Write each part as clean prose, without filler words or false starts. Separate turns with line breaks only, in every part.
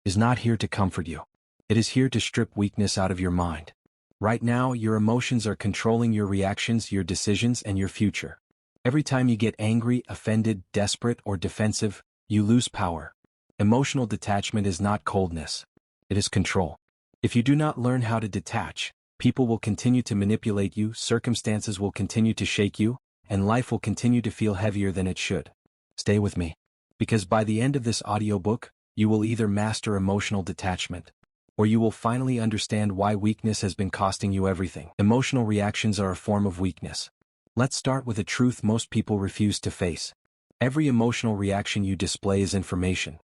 is not here to comfort you. It is here to strip weakness out of your mind. Right now, your emotions are controlling your reactions, your decisions, and your future. Every time you get angry, offended, desperate, or defensive, you lose power. Emotional detachment is not coldness. It is control. If you do not learn how to detach, people will continue to manipulate you, circumstances will continue to shake you, and life will continue to feel heavier than it should. Stay with me. Because by the end of this audiobook, you will either master emotional detachment, or you will finally understand why weakness has been costing you everything. Emotional reactions are a form of weakness. Let's start with a truth most people refuse to face. Every emotional reaction you display is information,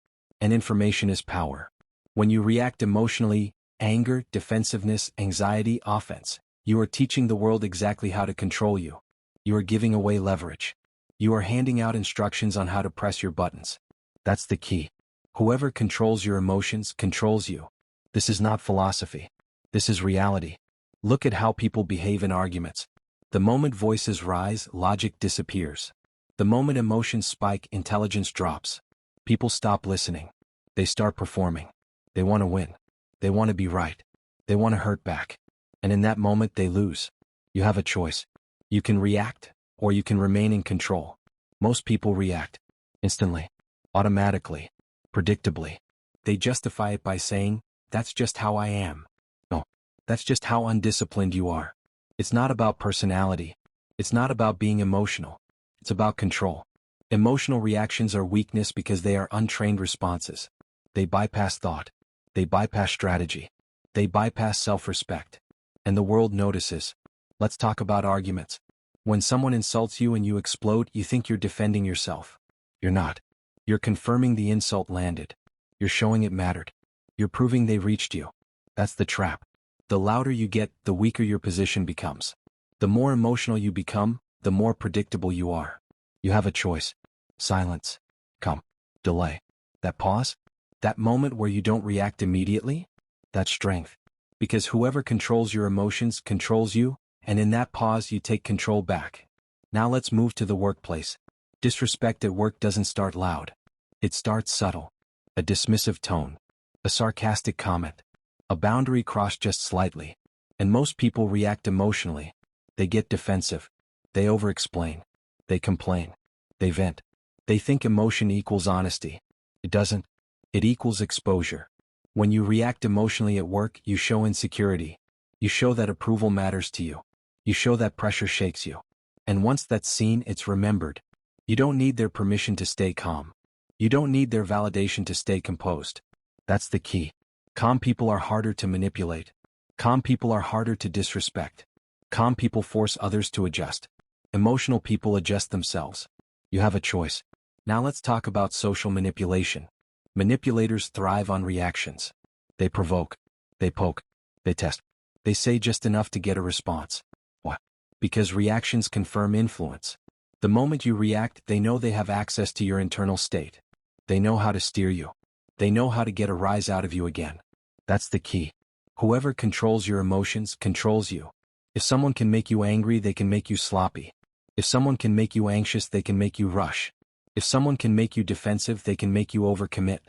and information is power. When you react emotionally, anger, defensiveness, anxiety, offense, you are teaching the world exactly how to control you. You are giving away leverage. You are handing out instructions on how to press your buttons. That's the key. Whoever controls your emotions controls you. This is not philosophy. This is reality. Look at how people behave in arguments. The moment voices rise, logic disappears. The moment emotions spike, intelligence drops. People stop listening. They start performing. They want to win. They want to be right. They want to hurt back. And in that moment they lose. You have a choice. You can react, or you can remain in control. Most people react. Instantly. Automatically. Predictably. They justify it by saying, "That's just how I am." No. That's just how undisciplined you are. It's not about personality. It's not about being emotional. It's about control. Emotional reactions are weakness because they are untrained responses. They bypass thought. They bypass strategy. They bypass self-respect. And the world notices. Let's talk about arguments. When someone insults you and you explode, you think you're defending yourself. You're not. You're confirming the insult landed. You're showing it mattered. You're proving they reached you. That's the trap. The louder you get, the weaker your position becomes. The more emotional you become, the more predictable you are. You have a choice. Silence. Calm. Delay. That pause? That moment where you don't react immediately? That's strength. Because whoever controls your emotions controls you, and in that pause you take control back. Now let's move to the workplace. Disrespect at work doesn't start loud. It starts subtle. A dismissive tone. A sarcastic comment. A boundary crossed just slightly. And most people react emotionally. They get defensive. They over-explain. They complain. They vent. They think emotion equals honesty. It doesn't. It equals exposure. When you react emotionally at work, you show insecurity. You show that approval matters to you. You show that pressure shakes you. And once that's seen, it's remembered. You don't need their permission to stay calm. You don't need their validation to stay composed. That's the key. Calm people are harder to manipulate. Calm people are harder to disrespect. Calm people force others to adjust. Emotional people adjust themselves. You have a choice. Now let's talk about social manipulation. Manipulators thrive on reactions. They provoke. They poke. They test. They say just enough to get a response. Why? Because reactions confirm influence. The moment you react, they know they have access to your internal state. They know how to steer you. They know how to get a rise out of you again. That's the key. Whoever controls your emotions controls you. If someone can make you angry, they can make you sloppy. If someone can make you anxious, they can make you rush. If someone can make you defensive, they can make you overcommit.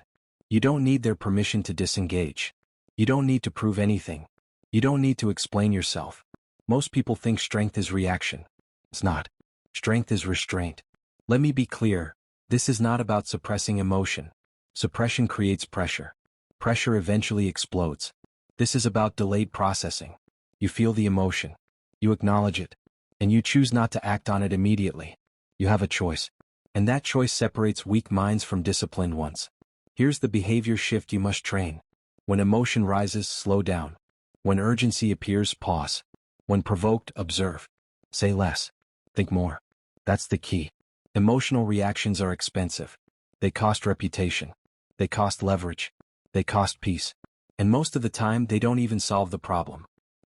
You don't need their permission to disengage. You don't need to prove anything. You don't need to explain yourself. Most people think strength is reaction. It's not. Strength is restraint. Let me be clear. This is not about suppressing emotion. Suppression creates pressure. Pressure eventually explodes. This is about delayed processing. You feel the emotion. You acknowledge it. And you choose not to act on it immediately. You have a choice. And that choice separates weak minds from disciplined ones. Here's the behavior shift you must train. When emotion rises, slow down. When urgency appears, pause. When provoked, observe. Say less. Think more. That's the key. Emotional reactions are expensive. They cost reputation. They cost leverage. They cost peace. And most of the time, they don't even solve the problem.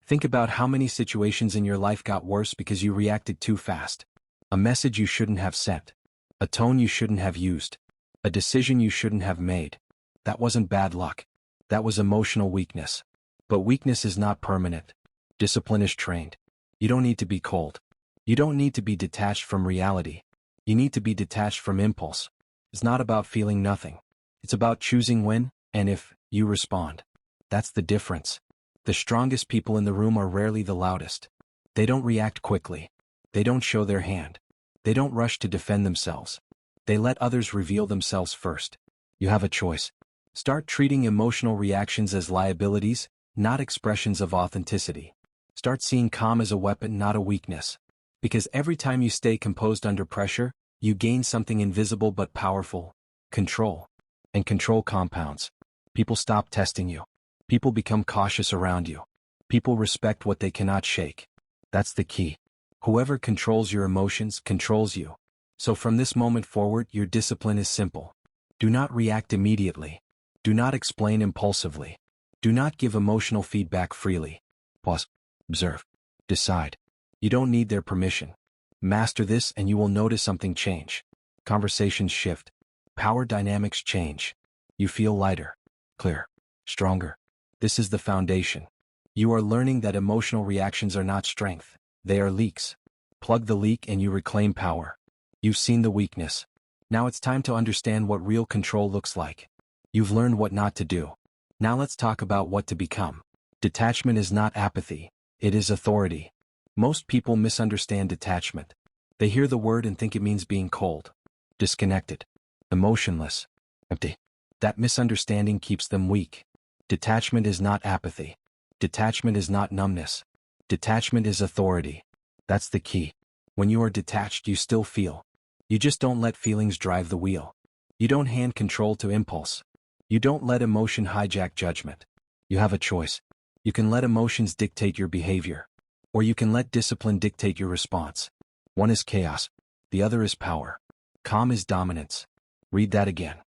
Think about how many situations in your life got worse because you reacted too fast. A message you shouldn't have sent. A tone you shouldn't have used. A decision you shouldn't have made. That wasn't bad luck. That was emotional weakness. But weakness is not permanent. Discipline is trained. You don't need to be cold. You don't need to be detached from reality. You need to be detached from impulse. It's not about feeling nothing. It's about choosing when, and if, You respond. That's the difference. The strongest people in the room are rarely the loudest. They don't react quickly. They don't show their hand. They don't rush to defend themselves. They let others reveal themselves first. You have a choice. Start treating emotional reactions as liabilities, not expressions of authenticity. Start seeing calm as a weapon, not a weakness. Because every time you stay composed under pressure, you gain something invisible but powerful: control. And control compounds. People stop testing you. People become cautious around you. People respect what they cannot shake. That's the key. Whoever controls your emotions controls you. So from this moment forward, your discipline is simple. Do not react immediately. Do not explain impulsively. Do not give emotional feedback freely. Pause. Observe. Decide. You don't need their permission. Master this and you will notice something change. Conversations shift. Power dynamics change. You feel lighter, clear, stronger. This is the foundation. You are learning that emotional reactions are not strength. They are leaks. Plug the leak and you reclaim power. You've seen the weakness. Now it's time to understand what real control looks like. You've learned what not to do. Now let's talk about what to become. Detachment is not apathy. It is authority. Most people misunderstand detachment. They hear the word and think it means being cold, disconnected, emotionless, empty. That misunderstanding keeps them weak. Detachment is not apathy. Detachment is not numbness. Detachment is authority. That's the key. When you are detached, you still feel. You just don't let feelings drive the wheel. You don't hand control to impulse. You don't let emotion hijack judgment. You have a choice. You can let emotions dictate your behavior, or you can let discipline dictate your response. One is chaos. The other is power. Calm is dominance. Read that again.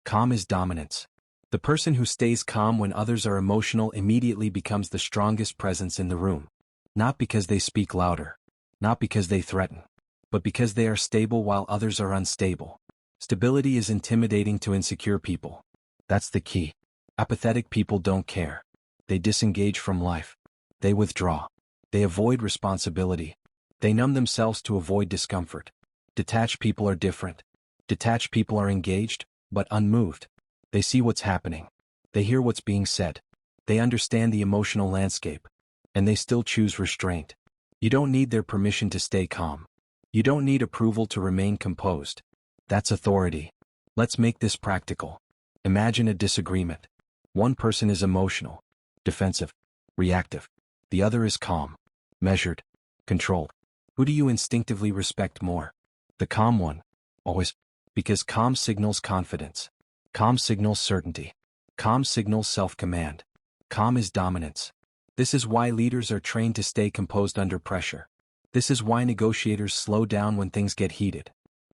Calm is dominance. The person who stays calm when others are emotional immediately becomes the strongest presence in the room. Not because they speak louder. Not because they threaten. But because they are stable while others are unstable. Stability is intimidating to insecure people. That's the key. Apathetic people don't care. They disengage from life. They withdraw. They avoid responsibility. They numb themselves to avoid discomfort. Detached people are different. Detached people are engaged, but unmoved. They see what's happening. They hear what's being said. They understand the emotional landscape. And they still choose restraint. You don't need their permission to stay calm. You don't need approval to remain composed. That's authority. Let's make this practical. Imagine a disagreement. One person is emotional, defensive, reactive. The other is calm, measured, controlled. Who do you instinctively respect more? The calm one. Always. Because calm signals confidence. Calm signals certainty. Calm signals self-command. Calm is dominance. This is why leaders are trained to stay composed under pressure. This is why negotiators slow down when things get heated.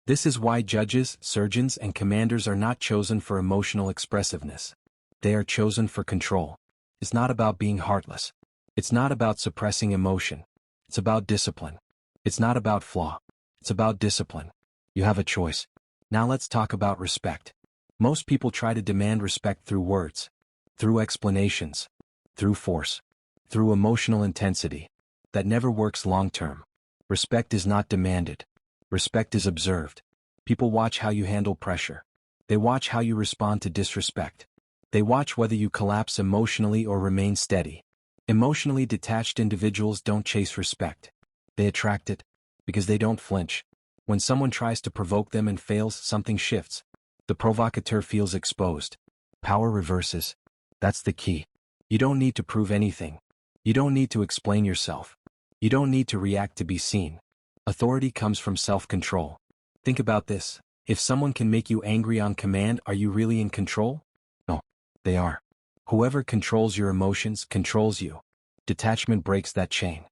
This is why judges, surgeons, and commanders are not chosen for emotional expressiveness. They are chosen for control. It's not about being heartless. It's not about suppressing emotion. It's about discipline. It's not about flaw. It's about discipline. You have a choice. Now let's talk about respect. Most people try to demand respect through words, through explanations, through force, through emotional intensity. That never works long-term. Respect is not demanded. Respect is observed. People watch how you handle pressure. They watch how you respond to disrespect. They watch whether you collapse emotionally or remain steady. Emotionally detached individuals don't chase respect. They attract it because they don't flinch. When someone tries to provoke them and fails, something shifts. The provocateur feels exposed. Power reverses. That's the key. You don't need to prove anything. You don't need to explain yourself. You don't need to react to be seen. Authority comes from self-control. Think about this. If someone can make you angry on command, are you really in control? No, they are. Whoever controls your emotions controls you. Detachment breaks that chain.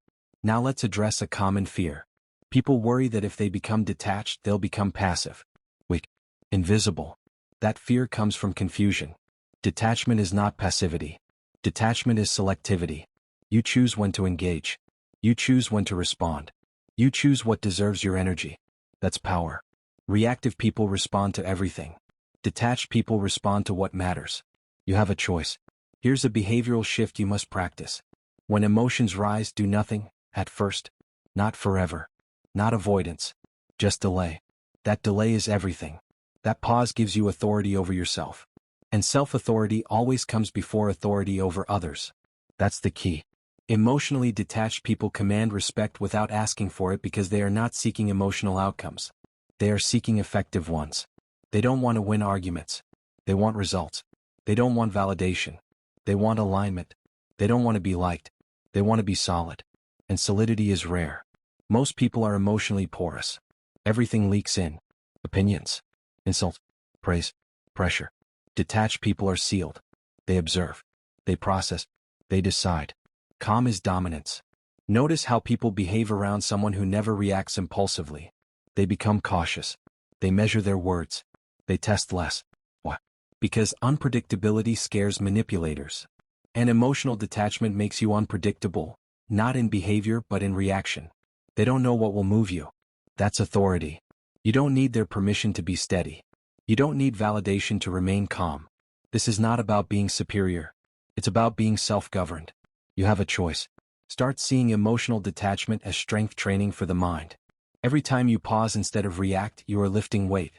Now let's address a common fear. People worry that if they become detached, they'll become passive, weak, invisible. That fear comes from confusion. Detachment is not passivity. Detachment is selectivity. You choose when to engage. You choose when to respond. You choose what deserves your energy. That's power. Reactive people respond to everything. Detached people respond to what matters. You have a choice. Here's a behavioral shift you must practice. When emotions rise, do nothing, at first. Not forever. Not avoidance. Just delay. That delay is everything. That pause gives you authority over yourself. And self-authority always comes before authority over others. That's the key. Emotionally detached people command respect without asking for it because they are not seeking emotional outcomes. They are seeking effective ones. They don't want to win arguments. They want results. They don't want validation. They want alignment. They don't want to be liked. They want to be solid. And solidity is rare. Most people are emotionally porous. Everything leaks in. Opinions, insult, praise, pressure. Detached people are sealed. They observe. They process. They decide. Calm is dominance. Notice how people behave around someone who never reacts impulsively. They become cautious. They measure their words. They test less. Why? Because unpredictability scares manipulators. And emotional detachment makes you unpredictable, not in behavior but in reaction. They don't know what will move you. That's authority. You don't need their permission to be steady. You don't need validation to remain calm. This is not about being superior. It's about being self-governed. You have a choice. Start seeing emotional detachment as strength training for the mind. Every time you pause instead of react, you are lifting weight.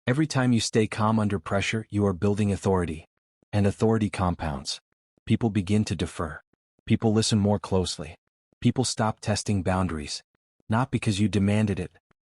Every time you stay calm under pressure, you are building authority. And authority compounds. People begin to defer. People listen more closely. People stop testing boundaries. Not because you demanded it,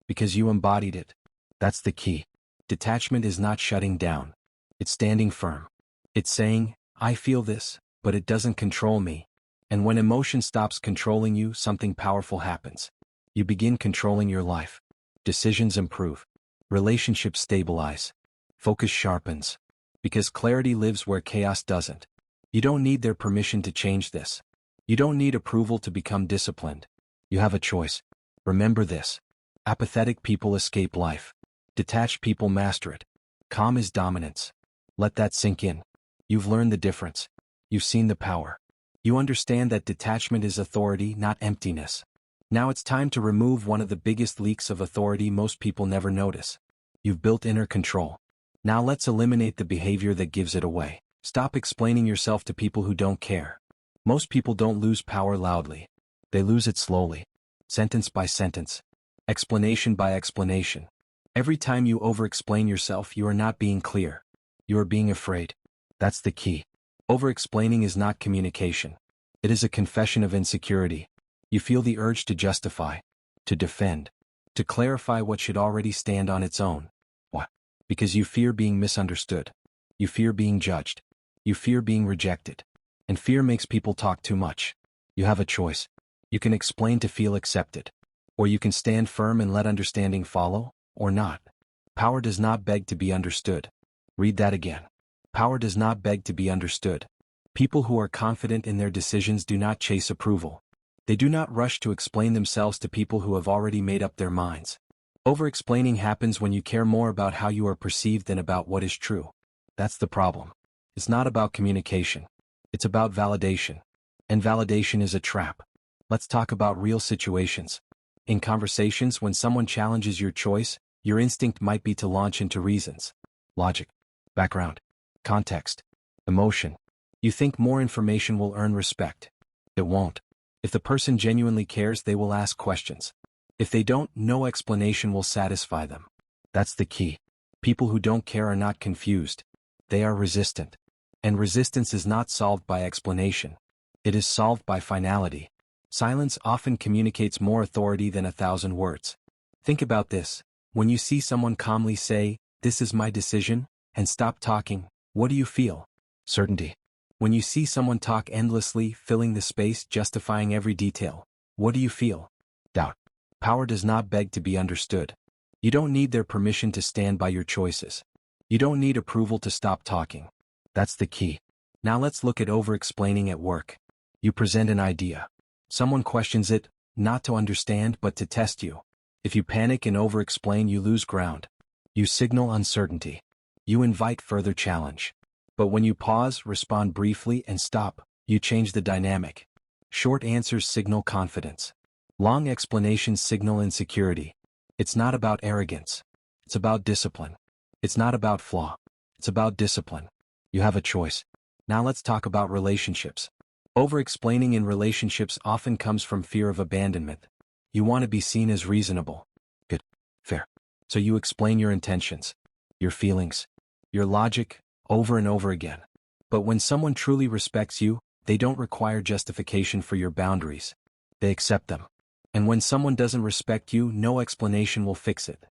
because you embodied it. That's the key. Detachment is not shutting down. It's standing firm. It's saying, I feel this, but it doesn't control me. And when emotion stops controlling you, something powerful happens. You begin controlling your life. Decisions improve. Relationships stabilize. Focus sharpens. Because clarity lives where chaos doesn't. You don't need their permission to change this. You don't need approval to become disciplined. You have a choice. Remember this. Apathetic people escape life. Detached people master it. Calm is dominance. Let that sink in. You've learned the difference. You've seen the power. You understand that detachment is authority, not emptiness. Now it's time to remove one of the biggest leaks of authority most people never notice. You've built inner control. Now let's eliminate the behavior that gives it away. Stop explaining yourself to people who don't care. Most people don't lose power loudly. They lose it slowly. Sentence by sentence. Explanation by explanation. Every time you over-explain yourself, you are not being clear. You are being afraid. That's the key. Over-explaining is not communication. It is a confession of insecurity. You feel the urge to justify, to defend, to clarify what should already stand on its own. Why? Because you fear being misunderstood. You fear being judged. You fear being rejected. And fear makes people talk too much. You have a choice. You can explain to feel accepted. Or you can stand firm and let understanding follow, or not. Power does not beg to be understood. Read that again. Power does not beg to be understood. People who are confident in their decisions do not chase approval. They do not rush to explain themselves to people who have already made up their minds. Over-explaining happens when you care more about how you are perceived than about what is true. That's the problem. It's not about communication. It's about validation. And validation is a trap. Let's talk about real situations. In conversations, when someone challenges your choice, your instinct might be to launch into reasons. Logic. Background. Context. Emotion. You think more information will earn respect. It won't. If the person genuinely cares, they will ask questions. If they don't, no explanation will satisfy them. That's the key. People who don't care are not confused. They are resistant. And resistance is not solved by explanation. It is solved by finality. Silence often communicates more authority than 1,000 words. Think about this. When you see someone calmly say, "This is my decision," and stop talking, what do you feel? Certainty. When you see someone talk endlessly, filling the space, justifying every detail, what do you feel? Doubt. Power does not beg to be understood. You don't need their permission to stand by your choices. You don't need approval to stop talking. That's the key. Now let's look at over-explaining at work. You present an idea. Someone questions it, not to understand but to test you. If you panic and over-explain, you lose ground. You signal uncertainty. You invite further challenge. But when you pause, respond briefly, and stop, you change the dynamic. Short answers signal confidence. Long explanations signal insecurity. It's not about arrogance. It's about discipline. It's not about flaw. It's about discipline. You have a choice. Now let's talk about relationships. Over-explaining in relationships often comes from fear of abandonment. You want to be seen as reasonable. Good. Fair. So you explain your intentions, your feelings, your logic, over and over again. But when someone truly respects you, they don't require justification for your boundaries. They accept them. And when someone doesn't respect you, no explanation will fix it.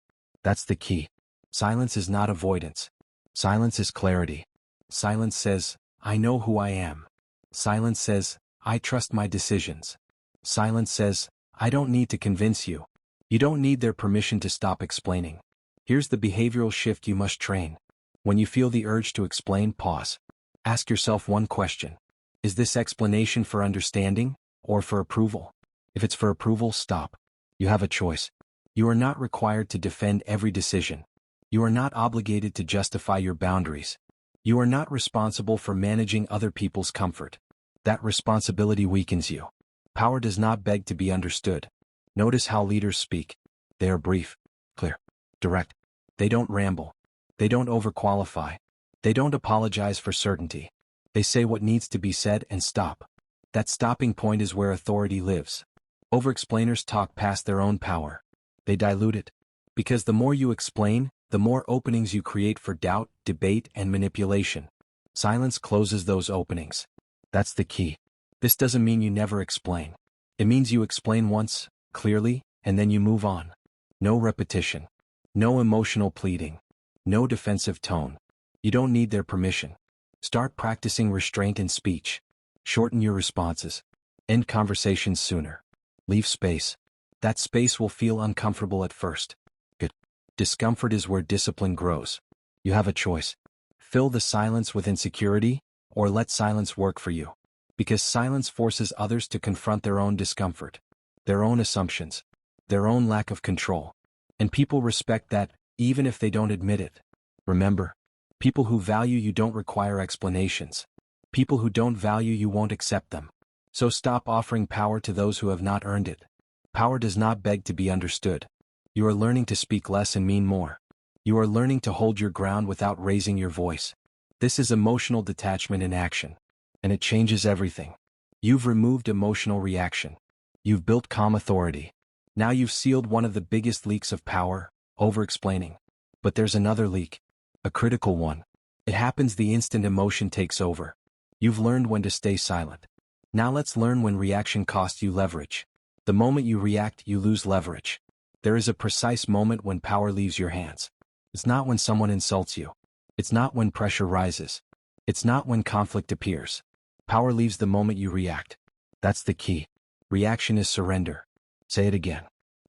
That's the key. Silence is not avoidance. Silence is clarity. Silence says, I know who I am. Silence says, I trust my decisions. Silence says, I don't need to convince you. You don't need their permission to stop explaining. Here's the behavioral shift you must train. When you feel the urge to explain, pause. Ask yourself one question. Is this explanation for understanding or for approval? If it's for approval, stop. You have a choice. You are not required to defend every decision. You are not obligated to justify your boundaries. You are not responsible for managing other people's comfort. That responsibility weakens you. Power does not beg to be understood. Notice how leaders speak. They are brief, clear, direct. They don't ramble. They don't overqualify. They don't apologize for certainty. They say what needs to be said and stop. That stopping point is where authority lives. Overexplainers talk past their own power. They dilute it. Because the more you explain, the more openings you create for doubt, debate, and manipulation. Silence closes those openings. That's the key. This doesn't mean you never explain. It means you explain once, clearly, and then you move on. No repetition. No emotional pleading. No defensive tone. You don't need their permission. Start practicing restraint in speech. Shorten your responses. End conversations sooner. Leave space. That space will feel uncomfortable at first. Good. Discomfort is where discipline grows. You have a choice. Fill the silence with insecurity, or let silence work for you. Because silence forces others to confront their own discomfort, their own assumptions, their own lack of control. And people respect that, even if they don't admit it. Remember, people who value you don't require explanations. People who don't value you won't accept them. So stop offering power to those who have not earned it. Power does not beg to be understood. You are learning to speak less and mean more. You are learning to hold your ground without raising your voice. This is emotional detachment in action. And it changes everything. You've removed emotional reaction. You've built calm authority. Now you've sealed one of the biggest leaks of power, over-explaining. But there's another leak. A critical one. It happens the instant emotion takes over. You've learned when to stay silent. Now let's learn when reaction costs you leverage. The moment you react, you lose leverage. There is a precise moment when power leaves your hands. It's not when someone insults you. It's not when pressure rises. It's not when conflict appears. Power leaves the moment you react. That's the key. Reaction is surrender. Say it again.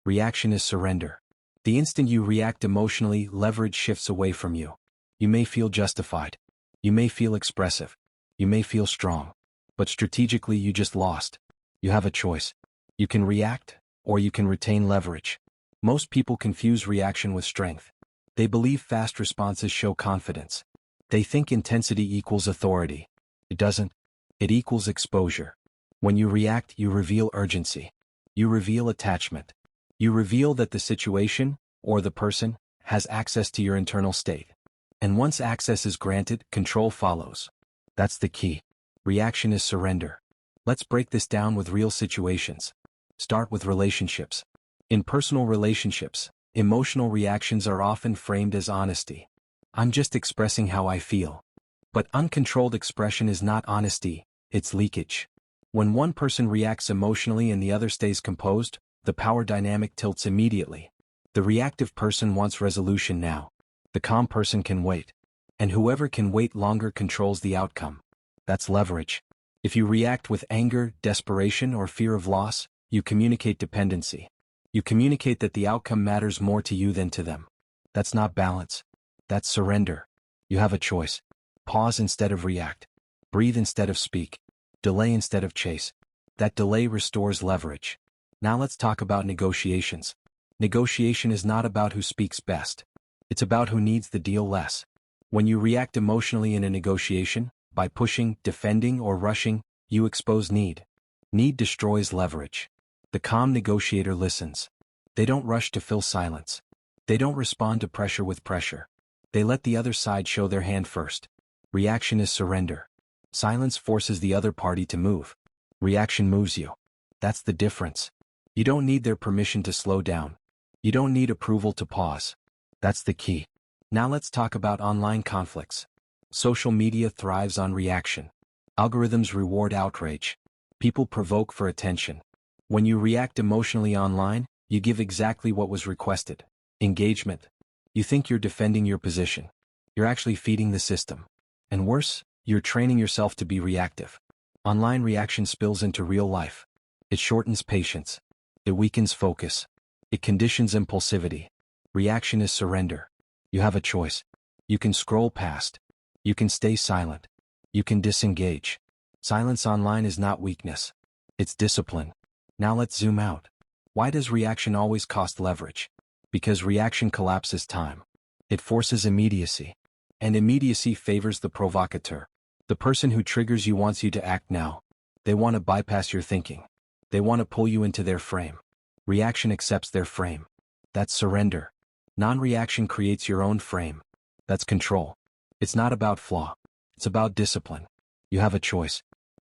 Reaction is surrender. The instant you react emotionally, leverage shifts away from you. You may feel justified. You may feel expressive. You may feel strong. But strategically, you just lost. You have a choice. You can react, or you can retain leverage. Most people confuse reaction with strength. They believe fast responses show confidence. They think intensity equals authority. It doesn't. It equals exposure. When you react, you reveal urgency. You reveal attachment. You reveal that the situation, or the person, has access to your internal state. And once access is granted, control follows. That's the key. Reaction is surrender. Let's break this down with real situations. Start with relationships. In personal relationships, emotional reactions are often framed as honesty. I'm just expressing how I feel. But uncontrolled expression is not honesty, it's leakage. When one person reacts emotionally and the other stays composed, the power dynamic tilts immediately. The reactive person wants resolution now. The calm person can wait. And whoever can wait longer controls the outcome. That's leverage. If you react with anger, desperation, or fear of loss, you communicate dependency. You communicate that the outcome matters more to you than to them. That's not balance. That's surrender. You have a choice. Pause instead of react. Breathe instead of speak. Delay instead of chase. That delay restores leverage. Now let's talk about negotiations. Negotiation is not about who speaks best. It's about who needs the deal less. When you react emotionally in a negotiation, by pushing, defending, or rushing, you expose need. Need destroys leverage. The calm negotiator listens. They don't rush to fill silence. They don't respond to pressure with pressure. They let the other side show their hand first. Reaction is surrender. Silence forces the other party to move. Reaction moves you. That's the difference. You don't need their permission to slow down. You don't need approval to pause. That's the key. Now let's talk about online conflicts. Social media thrives on reaction. Algorithms reward outrage. People provoke for attention. When you react emotionally online, you give exactly what was requested. Engagement. You think you're defending your position. You're actually feeding the system. And worse, you're training yourself to be reactive. Online reaction spills into real life. It shortens patience. It weakens focus. It conditions impulsivity. Reaction is surrender. You have a choice. You can scroll past. You can stay silent. You can disengage. Silence online is not weakness. It's discipline. Now let's zoom out. Why does reaction always cost leverage? Because reaction collapses time. It forces immediacy. And immediacy favors the provocateur. The person who triggers you wants you to act now. They want to bypass your thinking. They want to pull you into their frame. Reaction accepts their frame. That's surrender. Non-reaction creates your own frame. That's control. It's not about flaw. It's about discipline. You have a choice.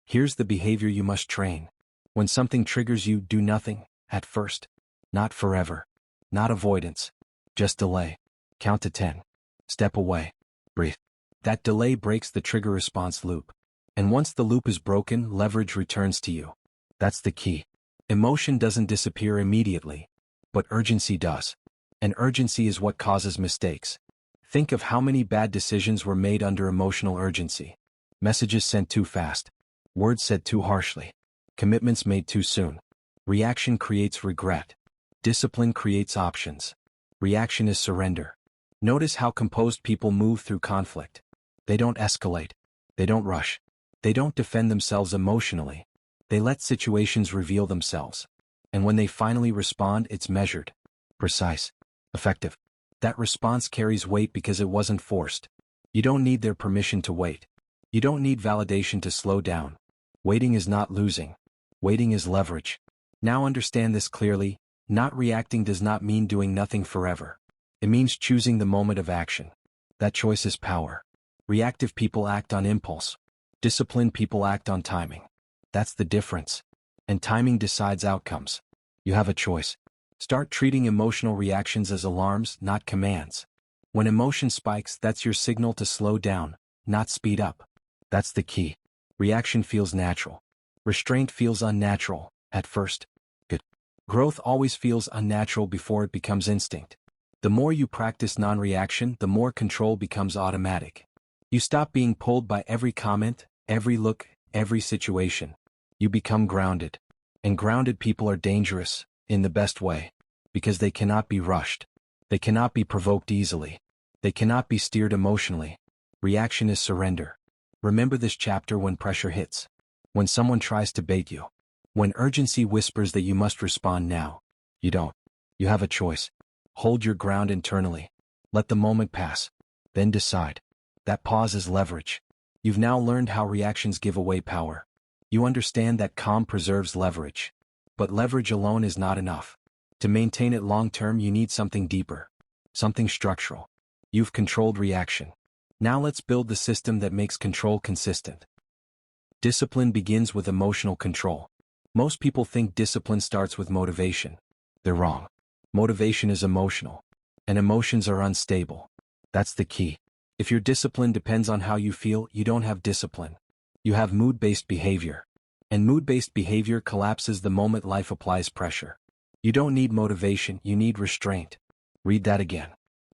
Here's the behavior you must train. When something triggers you, do nothing, at first. Not forever. Not avoidance. Just delay. Count to 10. Step away. Breathe. That delay breaks the trigger response loop. And once the loop is broken, leverage returns to you. That's the key. Emotion doesn't disappear immediately, but urgency does. And urgency is what causes mistakes. Think of how many bad decisions were made under emotional urgency. Messages sent too fast. Words said too harshly. Commitments made too soon. Reaction creates regret. Discipline creates options. Reaction is surrender. Notice how composed people move through conflict. They don't escalate. They don't rush. They don't defend themselves emotionally. They let situations reveal themselves. And when they finally respond, it's measured, precise, effective. That response carries weight because it wasn't forced. You don't need their permission to wait. You don't need validation to slow down. Waiting is not losing. Waiting is leverage. Now understand this clearly. Not reacting does not mean doing nothing forever. It means choosing the moment of action. That choice is power. Reactive people act on impulse. Disciplined people act on timing. That's the difference. And timing decides outcomes. You have a choice. Start treating emotional reactions as alarms, not commands. When emotion spikes, that's your signal to slow down, not speed up. That's the key. Reaction feels natural. Restraint feels unnatural, at first. Good. Growth always feels unnatural before it becomes instinct. The more you practice non-reaction, the more control becomes automatic. You stop being pulled by every comment, every look, every situation. You become grounded. And grounded people are dangerous, in the best way. Because they cannot be rushed. They cannot be provoked easily. They cannot be steered emotionally. Reaction is surrender. Remember this chapter when pressure hits. When someone tries to bait you. When urgency whispers that you must respond now. You don't. You have a choice. Hold your ground internally. Let the moment pass. Then decide. That pause is leverage. You've now learned how reactions give away power. You understand that calm preserves leverage. But leverage alone is not enough. To maintain it long-term, you need something deeper. Something structural. You've controlled reaction. Now let's build the system that makes control consistent. Discipline begins with emotional control. Most people think discipline starts with motivation. They're wrong. Motivation is emotional. And emotions are unstable. That's the key. If your discipline depends on how you feel, you don't have discipline. You have mood-based behavior. And mood-based behavior collapses the moment life applies pressure. You don't need motivation, you need restraint. Read that again.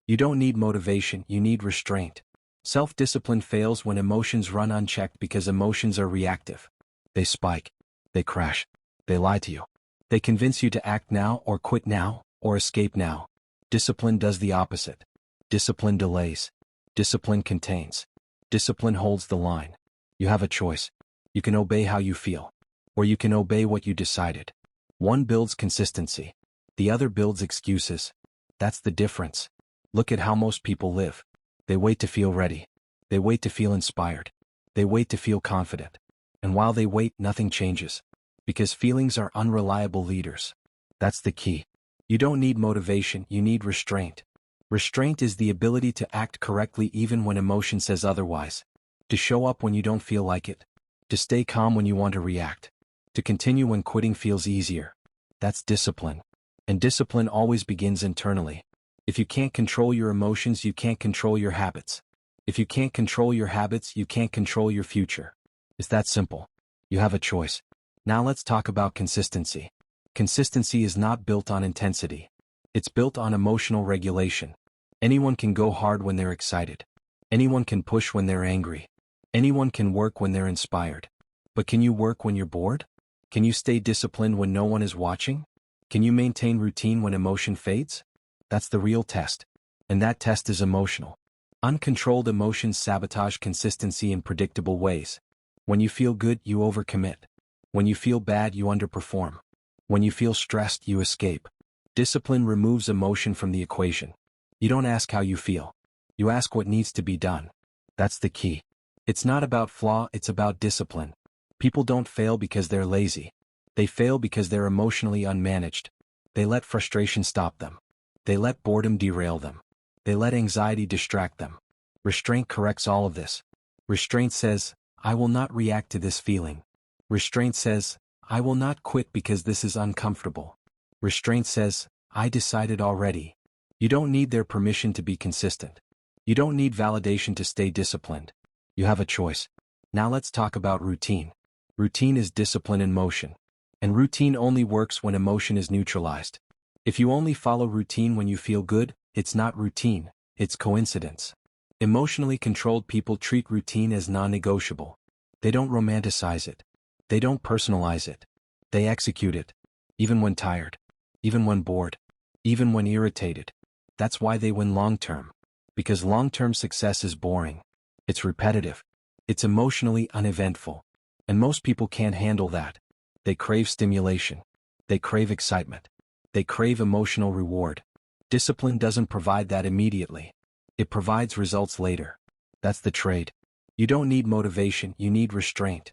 You don't need motivation, you need restraint. Self-discipline fails when emotions run unchecked because emotions are reactive. They spike. They crash. They lie to you. They convince you to act now or quit now or escape now. Discipline does the opposite. Discipline delays. Discipline contains. Discipline holds the line. You have a choice. You can obey how you feel. Or you can obey what you decided. One builds consistency. The other builds excuses. That's the difference. Look at how most people live. They wait to feel ready. They wait to feel inspired. They wait to feel confident. And while they wait, nothing changes. Because feelings are unreliable leaders. That's the key. You don't need motivation, you need restraint. Restraint is the ability to act correctly even when emotion says otherwise. To show up when you don't feel like it. To stay calm when you want to react. To continue when quitting feels easier. That's discipline. And discipline always begins internally. If you can't control your emotions, you can't control your habits. If you can't control your habits, you can't control your future. It's that simple. You have a choice. Now let's talk about consistency. Consistency is not built on intensity. It's built on emotional regulation. Anyone can go hard when they're excited. Anyone can push when they're angry. Anyone can work when they're inspired. But can you work when you're bored? Can you stay disciplined when no one is watching? Can you maintain routine when emotion fades? That's the real test. And that test is emotional. Uncontrolled emotions sabotage consistency in predictable ways. When you feel good, you overcommit. When you feel bad, you underperform. When you feel stressed, you escape. Discipline removes emotion from the equation. You don't ask how you feel. You ask what needs to be done. That's the key. It's not about flaw, it's about discipline. People don't fail because they're lazy. They fail because they're emotionally unmanaged. They let frustration stop them. They let boredom derail them. They let anxiety distract them. Restraint corrects all of this. Restraint says, I will not react to this feeling. Restraint says, I will not quit because this is uncomfortable. Restraint says, I decided already. You don't need their permission to be consistent. You don't need validation to stay disciplined. You have a choice. Now let's talk about routine. Routine is discipline in motion. And routine only works when emotion is neutralized. If you only follow routine when you feel good, it's not routine, it's coincidence. Emotionally controlled people treat routine as non-negotiable. They don't romanticize it. They don't personalize it. They execute it. Even when tired. Even when bored. Even when irritated. That's why they win long-term. Because long-term success is boring. It's repetitive. It's emotionally uneventful. And most people can't handle that. They crave stimulation. They crave excitement. They crave emotional reward. Discipline doesn't provide that immediately. It provides results later. That's the trade. You don't need motivation, you need restraint.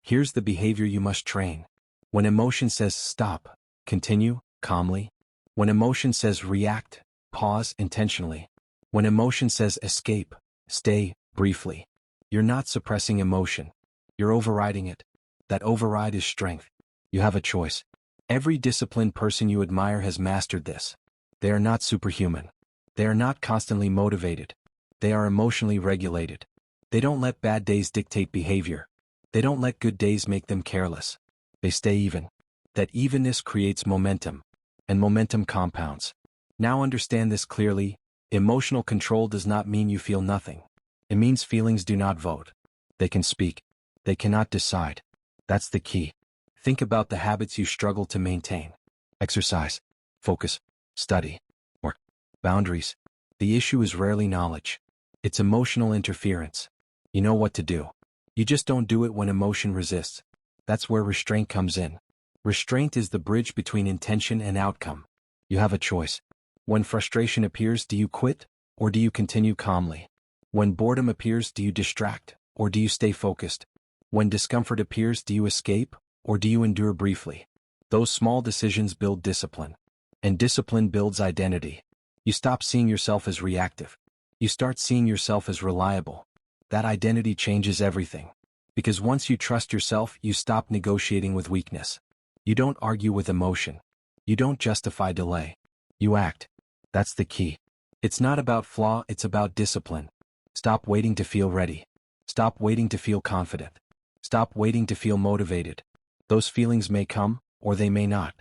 Here's the behavior you must train. When emotion says stop, continue, calmly. When emotion says react, pause intentionally. When emotion says escape, stay, briefly. You're not suppressing emotion. You're overriding it. That override is strength. You have a choice. Every disciplined person you admire has mastered this. They are not superhuman. They are not constantly motivated. They are emotionally regulated. They don't let bad days dictate behavior. They don't let good days make them careless. They stay even. That evenness creates momentum. And momentum compounds. Now understand this clearly. Emotional control does not mean you feel nothing. It means feelings do not vote. They can speak. They cannot decide. That's the key. Think about the habits you struggle to maintain. Exercise, focus, study, or boundaries. The issue is rarely knowledge. It's emotional interference. You know what to do. You just don't do it when emotion resists. That's where restraint comes in. Restraint is the bridge between intention and outcome. You have a choice. When frustration appears, do you quit, or do you continue calmly? When boredom appears, do you distract, or do you stay focused? When discomfort appears, do you escape, or do you endure briefly? Those small decisions build discipline. And discipline builds identity. You stop seeing yourself as reactive. You start seeing yourself as reliable. That identity changes everything. Because once you trust yourself, you stop negotiating with weakness. You don't argue with emotion. You don't justify delay. You act. That's the key. It's not about flaw, it's about discipline. Stop waiting to feel ready. Stop waiting to feel confident. Stop waiting to feel motivated. Those feelings may come, or they may not.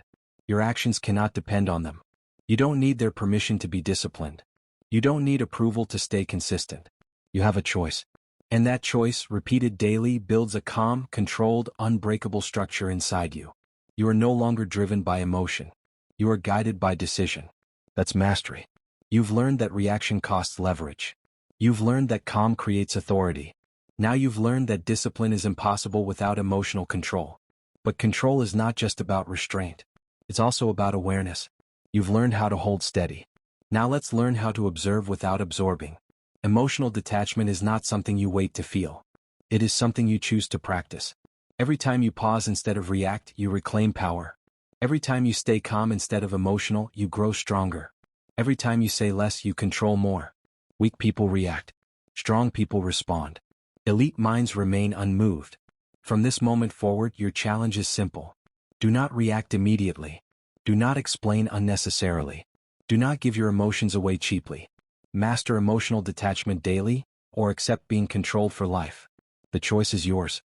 Your actions cannot depend on them. You don't need their permission to be disciplined. You don't need approval to stay consistent. You have a choice. And that choice, repeated daily, builds a calm, controlled, unbreakable structure inside you. You are no longer driven by emotion. You are guided by decision. That's mastery. You've learned that reaction costs leverage. You've learned that calm creates authority. Now you've learned that discipline is impossible without emotional control. But control is not just about restraint. It's also about awareness. You've learned how to hold steady. Now let's learn how to observe without absorbing. Emotional detachment is not something you wait to feel. It is something you choose to practice. Every time you pause instead of react, you reclaim power. Every time you stay calm instead of emotional, you grow stronger. Every time you say less, you control more. Weak people react. Strong people respond. Elite minds remain unmoved. From this moment forward, your challenge is simple. Do not react immediately. Do not explain unnecessarily. Do not give your emotions away cheaply. Master emotional detachment daily, or accept being controlled for life. The choice is yours.